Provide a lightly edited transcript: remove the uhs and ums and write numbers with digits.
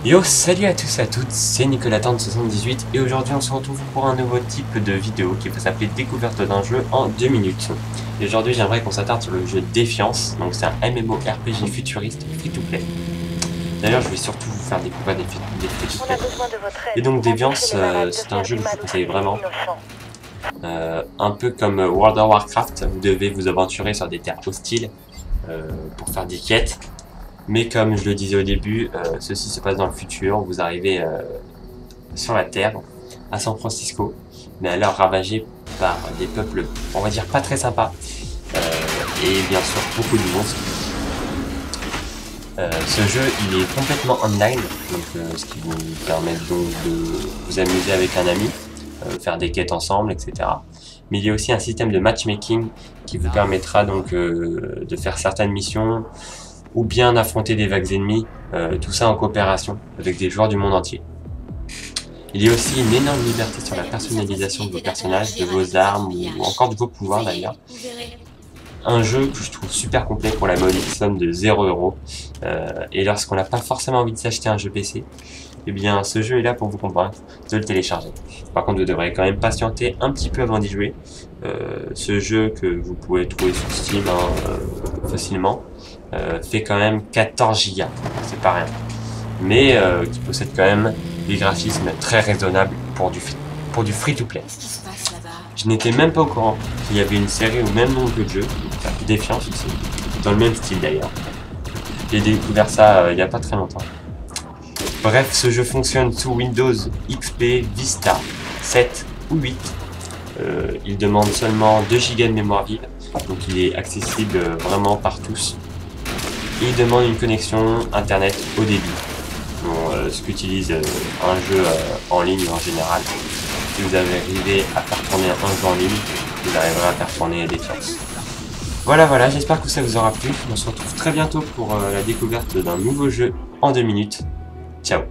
Yo, salut à tous et à toutes, c'est Nicolas Tente78 et aujourd'hui on se retrouve pour un nouveau type de vidéo qui peut s'appeler découverte d'un jeu en 2 minutes. Et aujourd'hui j'aimerais qu'on s'attarde sur le jeu Défiance, donc c'est un MMORPG futuriste free-to-play. D'ailleurs je vais surtout vous faire découvrir des free-to-play. Et donc Défiance, c'est un jeu que je vous conseille vraiment. Un peu comme World of Warcraft, vous devez vous aventurer sur des terres hostiles pour faire des quêtes. Mais comme je le disais au début, ceci se passe dans le futur. Vous arrivez sur la Terre, à San Francisco, mais alors ravagé par des peuples, on va dire, pas très sympas. Et bien sûr, beaucoup de monstres. Ce jeu, il est complètement online, donc ce qui vous permet donc de vous amuser avec un ami, faire des quêtes ensemble, etc. Mais il y a aussi un système de matchmaking qui vous permettra donc de faire certaines missions, ou bien affronter des vagues ennemies, tout ça en coopération avec des joueurs du monde entier. Il y a aussi une énorme liberté sur la personnalisation de vos personnages, de vos armes ou encore de vos pouvoirs d'ailleurs. Un jeu que je trouve super complet pour la modique somme de 0€. Et lorsqu'on n'a pas forcément envie de s'acheter un jeu PC, eh bien ce jeu est là pour vous convaincre de le télécharger. Par contre vous devrez quand même patienter un petit peu avant d'y jouer. Ce jeu que vous pouvez trouver sur Steam facilement fait quand même 14 Go, c'est pas rien. Mais qui possède quand même des graphismes très raisonnables pour du free-to-play. Je n'étais même pas au courant qu'il y avait une série au même nom que le jeu, Défiance aussi, dans le même style d'ailleurs. J'ai découvert ça il n'y a pas très longtemps. Bref, ce jeu fonctionne sous Windows XP, Vista, 7 ou 8. Il demande seulement 2 Go de mémoire vive, donc il est accessible vraiment par tous. Et il demande une connexion internet haut débit, bon, ce qu'utilise un jeu en ligne en général. Si vous arrivez à faire tourner un jeu en ligne, vous arriverez à faire tourner Défiance. Voilà, j'espère que ça vous aura plu. On se retrouve très bientôt pour la découverte d'un nouveau jeu en 2 minutes. Ciao.